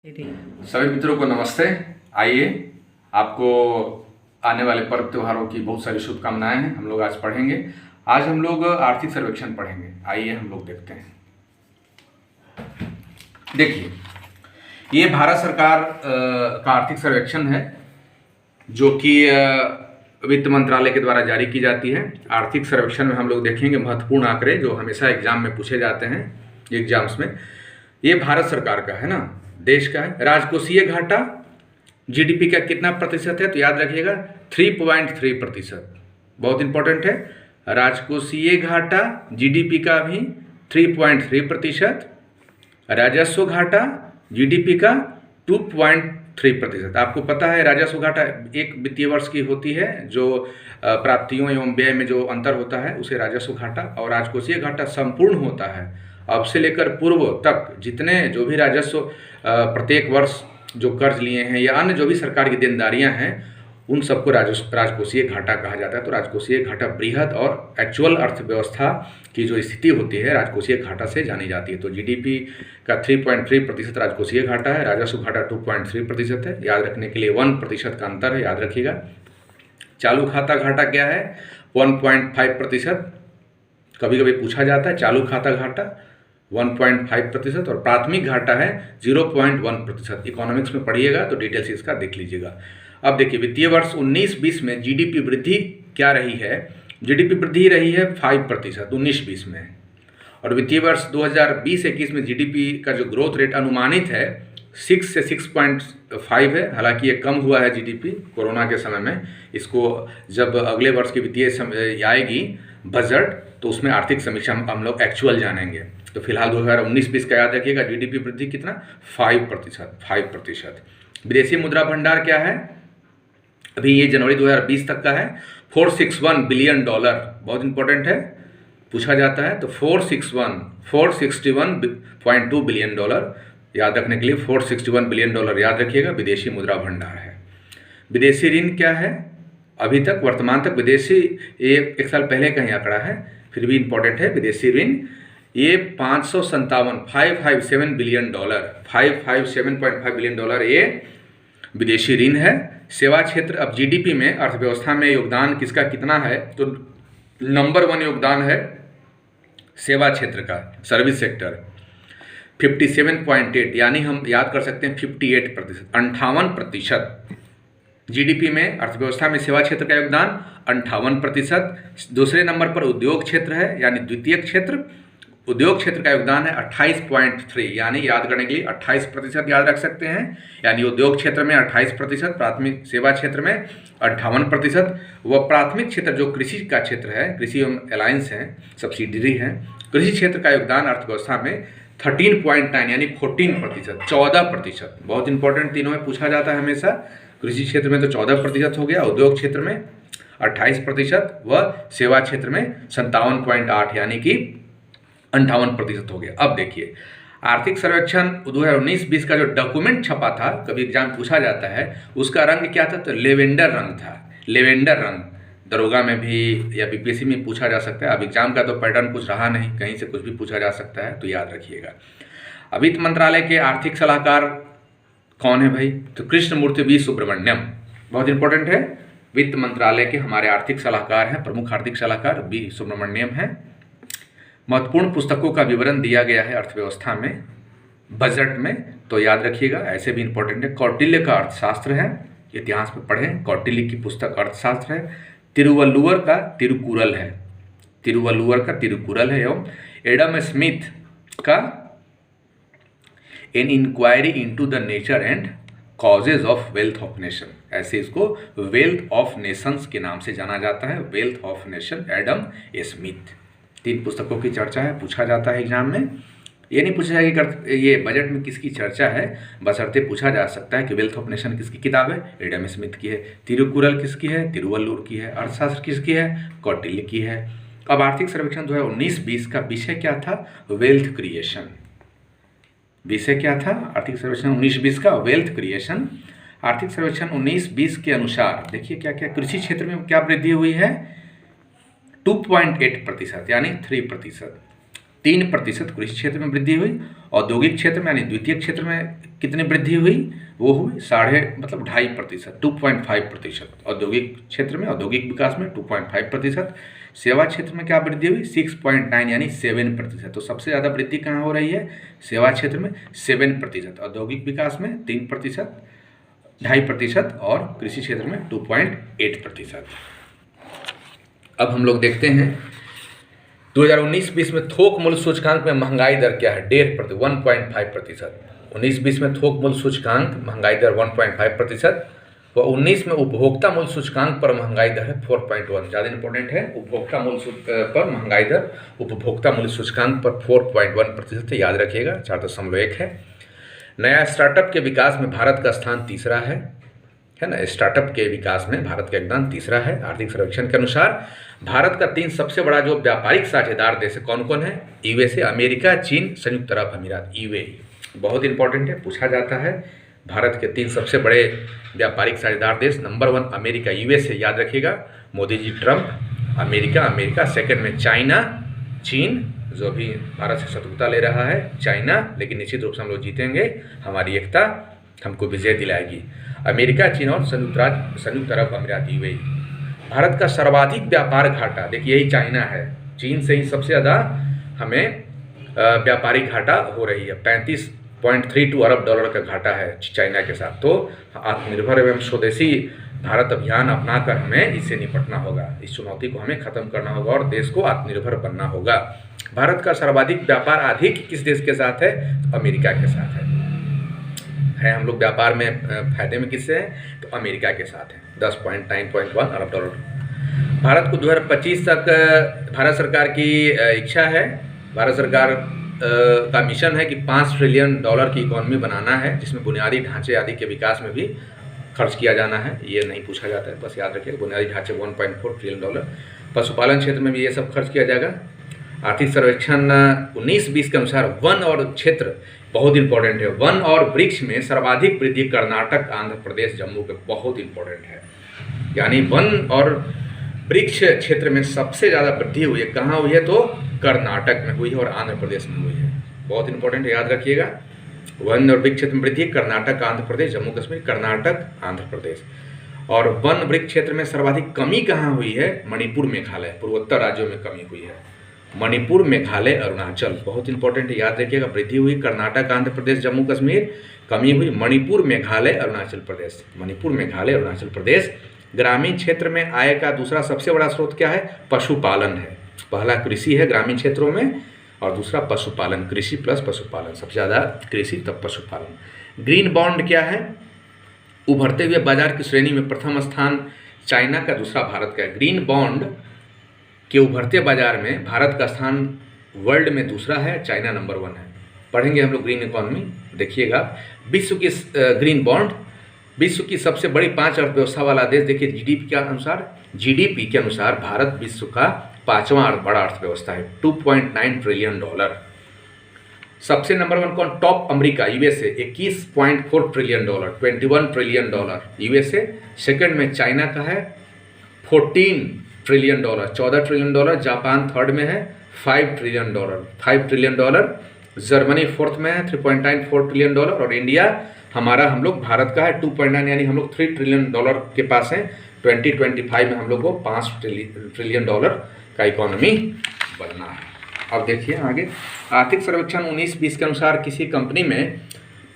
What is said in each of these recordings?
सभी मित्रों को नमस्ते। आइए, आपको आने वाले पर्व त्योहारों की बहुत सारी शुभकामनाएं हैं। हम लोग आज पढ़ेंगे। आज हम लोग आर्थिक सर्वेक्षण पढ़ेंगे। आइए हम लोग देखते हैं। देखिए, ये भारत सरकार का आर्थिक सर्वेक्षण है जो कि वित्त मंत्रालय के द्वारा जारी की जाती है। आर्थिक सर्वेक्षण में हम लोग देखेंगे महत्वपूर्ण आंकड़े जो हमेशा एग्जाम में पूछे जाते हैं एग्जाम्स में। ये भारत सरकार का है ना, देश का है। राजकोषीय घाटा जीडीपी का कितना प्रतिशत है, तो याद रखिएगा 3.3%। बहुत इंपॉर्टेंट है। राजकोषीय घाटा जीडीपी का भी 3.3%। राजस्व घाटा जीडीपी का 2.3%। आपको पता है राजस्व घाटा एक वित्तीय वर्ष की होती है, जो प्राप्तियों एवं व्यय में जो अंतर होता है उसे राजस्व घाटा, और राजकोषीय घाटा संपूर्ण होता है अब से लेकर पूर्व तक जितने जो भी राजस्व प्रत्येक वर्ष जो कर्ज लिए हैं या अन्य जो भी सरकार की देनदारियां हैं उन सबको राजकोषीय घाटा कहा जाता है। तो राजकोषीय घाटा बृहद और एक्चुअल अर्थव्यवस्था की जो स्थिति होती है राजकोषीय घाटा से जानी जाती है। तो जीडीपी का 3.3% राजकोषीय घाटा है, राजस्व घाटा 2.3% है। याद रखने के लिए 1% का अंतर है, याद रखिएगा। चालू खाता घाटा क्या है, 1.5%। कभी कभी पूछा जाता है चालू खाता घाटा 1.5%, और प्राथमिक घाटा है 0.1%। इकोनॉमिक्स में पढ़िएगा तो डिटेल्स इसका देख लीजिएगा। अब देखिए, वित्तीय वर्ष 19-20 में जीडीपी वृद्धि क्या रही है। जीडीपी वृद्धि रही है 5% 19-20 में, और वित्तीय वर्ष 2020-21 में जीडीपी का जो ग्रोथ रेट अनुमानित है 6 से 6.5 है। हालांकि ये कम हुआ है जीडीपी कोरोना के समय में। इसको जब अगले वर्ष की वित्तीय आएगी बजट तो उसमें आर्थिक समीक्षा हम लोग एक्चुअल जानेंगे। तो फिलहाल 2019-20 का याद रखिएगा जीडीपी वृद्धि कितना, 5%। विदेशी मुद्रा भंडार क्या है, अभी ये जनवरी 2020 तक का है 461 बिलियन डॉलर। बहुत इंपॉर्टेंट है, पूछा जाता है। तो 461.2 बिलियन डॉलर याद रखने के लिए 461 बिलियन डॉलर याद रखिएगा, विदेशी मुद्रा भंडार है। विदेशी ऋण क्या है, अभी तक वर्तमान तक विदेशी, ये एक साल पहले का ही आंकड़ा है फिर भी इंपॉर्टेंट है। विदेशी ऋण ये 557 बिलियन डॉलर, 557.5 बिलियन डॉलर ये विदेशी ऋण है। सेवा क्षेत्र, अब जीडीपी में अर्थव्यवस्था में योगदान किसका कितना है, तो नंबर 1 योगदान है सेवा क्षेत्र का, सर्विस सेक्टर 57.8, यानी हम याद कर सकते हैं 58%, 58%। जीडीपी में अर्थव्यवस्था में सेवा क्षेत्र का योगदान 58%। दूसरे नंबर पर उद्योग क्षेत्र है, यानी द्वितीय क्षेत्र। उद्योग क्षेत्र का योगदान है 28.3, यानी याद करने के लिए 28% याद रख सकते हैं। यानी उद्योग क्षेत्र में 28%, प्राथमिक सेवा क्षेत्र में 58%। वह प्राथमिक क्षेत्र जो कृषि का क्षेत्र है, कृषि एवं अलायंस है, सब्सिडरी है, कृषि क्षेत्र का योगदान अर्थव्यवस्था में 13.9 यानी 14%, 14%। बहुत इंपॉर्टेंट, तीनों में पूछा जाता है हमेशा। कृषि क्षेत्र में तो 14% हो गया, उद्योग क्षेत्र में 28% व सेवा क्षेत्र में 57.8 यानी कि 58% हो गया। अब देखिए, आर्थिक सर्वेक्षण 2019-20 का जो डॉक्यूमेंट छपा था, कभी एग्जाम पूछा जाता है, उसका रंग क्या था, तो लेवेंडर रंग था। लेवेंडर रंग दरोगा में भी या बीपीएससी में पूछा जा सकता है। अब एग्जाम का तो पैटर्न कुछ रहा नहीं, कहीं से कुछ भी पूछा जा सकता है, तो याद रखिएगा। वित्त मंत्रालय के आर्थिक सलाहकार कौन है भाई, तो कृष्णमूर्ति वी सुब्रमण्यम। बहुत इंपॉर्टेंट है, वित्त मंत्रालय के हमारे आर्थिक सलाहकार हैं, प्रमुख आर्थिक सलाहकार वी सुब्रमण्यम हैं। महत्वपूर्ण पुस्तकों का विवरण दिया गया है अर्थव्यवस्था में बजट में, तो याद रखिएगा। ऐसे भी इंपॉर्टेंट है, कौटिल्य का अर्थशास्त्र है, इतिहास में पढ़ें, कौटिल्य की पुस्तक अर्थशास्त्र है। तिरुवल्लुवर का तिरुकुरल है, तिरुवल्लुवर का तिरुकुरल है, एवं एडम स्मिथ का an inquiry into the nature and causes of wealth of nation, ऐसे इसको वेल्थ ऑफ नेशंस के नाम से जाना जाता है, wealth of nation, Adam Smith. 3 पुस्तकों की चर्चा है, पूछा जाता है एग्जाम में। ये नहीं पूछा जाएगा कि ये बजट में किसकी चर्चा है, बशर्ते पूछा जा सकता है कि वेल्थ ऑफ नेशन किसकी किताब है, एडम स्मिथ की है। तिरुकुरल किसकी है, तिरुवल्लुर की है। अर्थशास्त्र किसकी है, कौटिल्य की है। अब आर्थिक सर्वेक्षण 2019-20 का विषय क्या था, वेल्थ क्रिएशन। विषय क्या था आर्थिक सर्वेक्षण 19-20 का, वेल्थ क्रिएशन। आर्थिक सर्वेक्षण 19-20 के अनुसार देखिए क्या क्या कृषि क्षेत्र में क्या वृद्धि हुई है, 2.8% यानी 3%। 3% कृषि क्षेत्र में वृद्धि हुई। औद्योगिक क्षेत्र में यानी द्वितीय क्षेत्र में कितनी वृद्धि हुई, वो हुई 2.5%, 2.5%। औद्योगिक क्षेत्र में, औद्योगिक विकास में 2.5%। सेवा क्षेत्र में क्या वृद्धि हुई, 6.9 यानी 7%। तो सबसे ज़्यादा वृद्धि कहाँ हो रही है, सेवा क्षेत्र में 7%, औद्योगिक विकास में 3%, 2.5% और कृषि क्षेत्र में 2.8%। अब हम लोग देखते हैं 2019-20 में थोक मूल्य सूचकांक में महंगाई दर क्या है, 1.5%। 19-20 में थोक मूल्य सूचकांक महंगाई दर 1.5% व 19 में उपभोक्ता मूल्य सूचकांक पर महंगाई दर है 4.1। ज़्यादा इंपॉर्टेंट है, उपभोक्ता मूल्य पर महंगाई दर उपभोक्ता मूल्य सूचकांक पर 4.1% याद रखिएगा, 4.1 है। नया स्टार्टअप के विकास में भारत का स्थान तीसरा है ना। स्टार्टअप के विकास में भारत का योगदान तीसरा है। आर्थिक सर्वेक्षण के अनुसार भारत का 3 सबसे बड़ा जो व्यापारिक साझेदार देश कौन कौन है, यूएसए, अमेरिका, चीन, संयुक्त अरब अमीरात, यूएई। बहुत इंपॉर्टेंट है, पूछा जाता है। भारत के 3 सबसे बड़े व्यापारिक साझेदार देश, नंबर 1 अमेरिका, यूएसए याद रखिएगा, Modi ji Trump, America, second में चाइना, चीन जो अभी भारत से शत्रुता ले रहा है, चाइना, लेकिन निश्चित रूप से हम लोग जीतेंगे, हमारी एकता हमको विजय दिलाएगी। अमेरिका, चीन और संयुक्त अरब अमीरात, यूएई। भारत का सर्वाधिक व्यापार घाटा, देखिए यही चाइना है, चीन से ही सबसे ज़्यादा हमें व्यापारिक घाटा हो रही है, 35.32 अरब डॉलर का घाटा है चाइना के साथ। तो आत्मनिर्भर एवं स्वदेशी भारत अभियान अपनाकर हमें इससे निपटना होगा, इस चुनौती को हमें खत्म करना होगा और देश को आत्मनिर्भर बनना होगा। भारत का सर्वाधिक व्यापार अधिक किस देश के साथ है, तो अमेरिका के साथ है। हम लोग व्यापार में फायदे में किससे हैं, तो अमेरिका के साथ है, 10.9.1 अरब डॉलर। भारत को 2025 तक भारत सरकार की इच्छा है, भारत सरकार का मिशन है कि 5 ट्रिलियन डॉलर की इकॉनमी बनाना है, जिसमें बुनियादी ढांचे आदि के विकास में भी खर्च किया जाना है। ये नहीं पूछा जाता है, बस याद रखिए, बुनियादी ढांचे 1.4 ट्रिलियन डॉलर। पशुपालन क्षेत्र में भी ये सब खर्च किया जाएगा। आर्थिक सर्वेक्षण 19-20 के अनुसार वन और क्षेत्र बहुत इंपॉर्टेंट है, वन और वृक्ष में सर्वाधिक वृद्धि कर्नाटक, आंध्र प्रदेश, जम्मू के, बहुत इंपॉर्टेंट है। यानी वन और वृक्ष क्षेत्र में सबसे ज़्यादा वृद्धि हुई है, कहाँ हुई है, तो कर्नाटक में हुई है और आंध्र प्रदेश में हुई है। बहुत इंपॉर्टेंट है, याद रखिएगा, वन और वृक्ष क्षेत्र में वृद्धि कर्नाटक, आंध्र प्रदेश, जम्मू कश्मीर, कर्नाटक, आंध्र प्रदेश। और वन वृक्ष क्षेत्र में सर्वाधिक कमी कहाँ हुई है, मणिपुर, मेघालय, पूर्वोत्तर राज्यों में कमी हुई है, मणिपुर, मेघालय, अरुणाचल, बहुत इंपॉर्टेंट है, याद रखिएगा। वृद्धि हुई कर्नाटक, आंध्र प्रदेश, जम्मू कश्मीर, कमी हुई मणिपुर, मेघालय, अरुणाचल प्रदेश, मणिपुर, मेघालय, अरुणाचल प्रदेश। ग्रामीण क्षेत्र में आय का दूसरा सबसे बड़ा स्रोत क्या है, पशुपालन है। पहला कृषि है ग्रामीण क्षेत्रों में और दूसरा पशुपालन, कृषि प्लस पशुपालन, सबसे ज़्यादा कृषि तब पशुपालन। ग्रीन बॉन्ड क्या है, उभरते हुए बाजार की श्रेणी में प्रथम स्थान चाइना का, दूसरा भारत का है। ग्रीन बॉन्ड के उभरते बाजार में भारत का स्थान वर्ल्ड में दूसरा है, चाइना नंबर 1 है। पढ़ेंगे हम लोग ग्रीन इकोनॉमी, देखिएगा। विश्व की ग्रीन बॉन्ड, विश्व की सबसे बड़ी 5 अर्थव्यवस्था वाला देश, देखिए जीडीपी के अनुसार भारत विश्व का 5वां बड़ा अर्थव्यवस्था है, 2.9 ट्रिलियन डॉलर। सबसे नंबर 1 कौन, top America, USA, 21.4 trillion dollar, 21 trillion dollar USA. Second में चाइना का है 14 trillion dollar, 14 trillion dollar. Japan third में है 5 ट्रिलियन डॉलर। जर्मनी फोर्थ में है 3.94 ट्रिलियन डॉलर। और इंडिया हम लोग भारत का है 2.9, यानी हम लोग 3 ट्रिलियन डॉलर के पास हैं। 2025 में हम लोग को 5 ट्रिलियन डॉलर का इकोनॉमी बनना है। अब देखिए आगे, आर्थिक सर्वेक्षण 19-20 के अनुसार किसी कंपनी में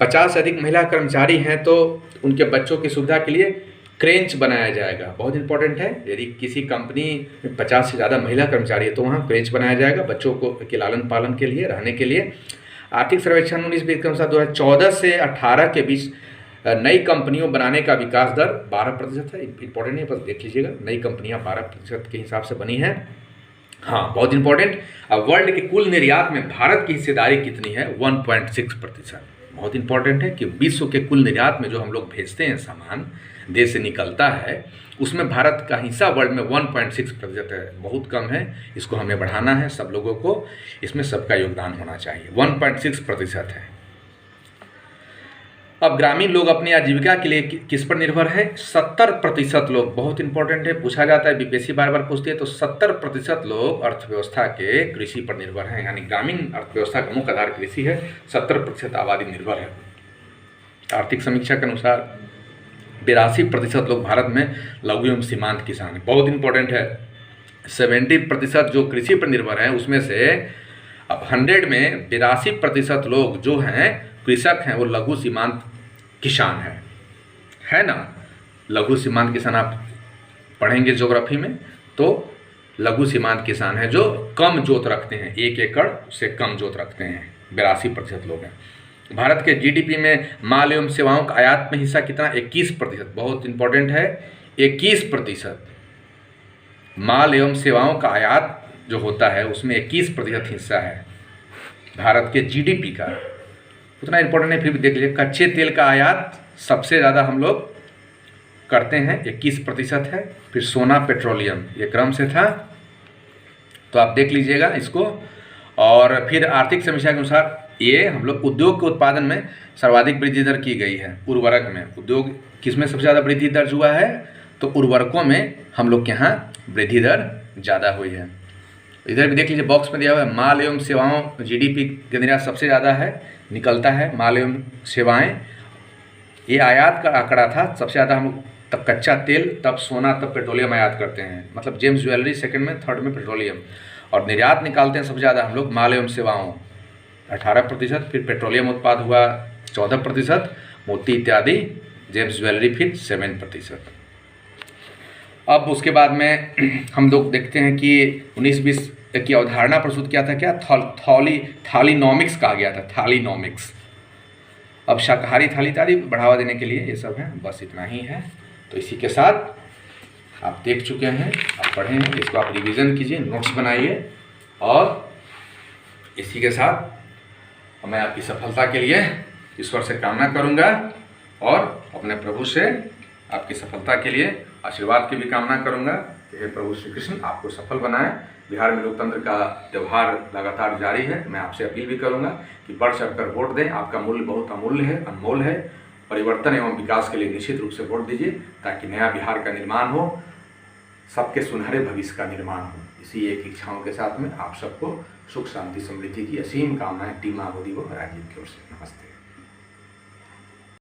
50 से अधिक महिला कर्मचारी हैं तो उनके बच्चों की सुविधा के लिए क्रेंच बनाया जाएगा। बहुत इंपॉर्टेंट है, यदि किसी कंपनी में 50 से ज़्यादा महिला कर्मचारी है तो वहाँ क्रेंच बनाया जाएगा बच्चों को के लालन पालन के लिए, रहने के लिए। आर्थिक सर्वेक्षण 19-20 के अनुसार 2014 से 18 के बीच नई कंपनियों बनाने का विकास दर 12% है। इंपॉर्टेंट है, बस देख लीजिएगा, नई कंपनियां 12% के हिसाब से बनी हैं। हाँ, बहुत इंपॉर्टेंट। अब वर्ल्ड के कुल निर्यात में भारत की हिस्सेदारी कितनी है, 1.6%। बहुत इंपॉर्टेंट है कि विश्व के कुल निर्यात में जो हम लोग भेजते हैं सामान, देश से निकलता है, उसमें भारत का हिस्सा वर्ल्ड में 1.6% है, बहुत कम है। इसको हमें बढ़ाना है, सब लोगों को इसमें सबका योगदान होना चाहिए। 1.6% है। अब ग्रामीण लोग अपनी आजीविका के लिए किस पर निर्भर है? 70% लोग, बहुत इंपॉर्टेंट है, पूछा जाता है, बीपीएससी बार बार पूछती है। तो 70% लोग अर्थव्यवस्था के कृषि पर निर्भर हैं, यानी ग्रामीण अर्थव्यवस्था का मुख्य आधार कृषि है। 70% आबादी निर्भर है। आर्थिक समीक्षा के अनुसार 82% लोग भारत में लघु एवं सीमांत किसान हैं, बहुत इंपॉर्टेंट है। 70% जो कृषि पर निर्भर हैं उसमें से अब 100 में 82% लोग जो हैं कृषक हैं, वो लघु सीमांत किसान है ना। लघु सीमांत किसान आप पढ़ेंगे ज्योग्राफी में, तो लघु सीमांत किसान है जो कम जोत रखते हैं, 1 एकड़ से कम जोत रखते हैं, 82% लोग हैं। भारत के जीडीपी में माल एवं सेवाओं का आयात में हिस्सा कितना? 21%, बहुत इंपॉर्टेंट है। 21% माल एवं सेवाओं का आयात जो होता है उसमें 21% हिस्सा है भारत के जीडीपी का। उतना इंपॉर्टेंट है, फिर भी देख लीजिए। कच्चे तेल का आयात सबसे ज़्यादा हम लोग करते हैं, 21% है। फिर सोना, पेट्रोलियम, ये क्रम से था, तो आप देख लीजिएगा इसको। और फिर आर्थिक समीक्षा के अनुसार ये हम लोग उद्योग के उत्पादन में सर्वाधिक वृद्धि दर की गई है। उर्वरक में उद्योग किसमें सबसे ज़्यादा वृद्धि दर हुआ है? तो उर्वरकों में हम लोग के यहाँ वृद्धि दर ज़्यादा हुई है। इधर भी देख लीजिए, बॉक्स में दिया हुआ है माल एवं सेवाओं जीडीपी के निर्यात सबसे ज़्यादा है, निकलता है माल एवं सेवाएं। ये आयात का आंकड़ा था, सबसे ज़्यादा हम तब कच्चा तेल, तब सोना, तब पेट्रोलियम आयात करते हैं, मतलब जेम्स ज्वेलरी सेकंड में, थर्ड में पेट्रोलियम। और निर्यात निकालते हैं सबसे ज़्यादा हम लोग माल एवं सेवाओं 18%, फिर पेट्रोलियम उत्पाद हुआ 14%, मोती इत्यादि, जेम्स ज्वेलरी फिर 7%। अब उसके बाद में हम लोग देखते हैं कि 1920 की अवधारणा प्रस्तुत किया था, क्या थालीनॉमिक्स कहा गया था, थालीनॉमिक्स। अब शाकाहारी थाली इत्यादि बढ़ावा देने के लिए ये सब है। बस इतना ही है। तो इसी के साथ आप देख चुके हैं, आप पढ़े हैं, इसको आप रिवीजन कीजिए, नोट्स बनाइए। और इसी के साथ मैं आपकी सफलता के लिए ईश्वर से कामना करूंगा और अपने प्रभु से आपकी सफलता के लिए आशीर्वाद की भी कामना करूंगा कि हे प्रभु श्री कृष्ण आपको सफल बनाएं। बिहार में लोकतंत्र का त्यौहार लगातार जारी है। मैं आपसे अपील भी करूंगा कि बढ़ चढ़कर वोट दें। आपका मूल्य बहुत अमूल्य है, अनमोल है। परिवर्तन एवं विकास के लिए निश्चित रूप से वोट दीजिए, ताकि नया बिहार का निर्माण हो, सबके सुनहरे भविष्य का निर्माण हो। इसी एक इच्छाओं के साथ में आप सबको सुख, शांति, समृद्धि की असीम कामनाएं टीम आबोदी व राजीव की ओर से। नमस्ते।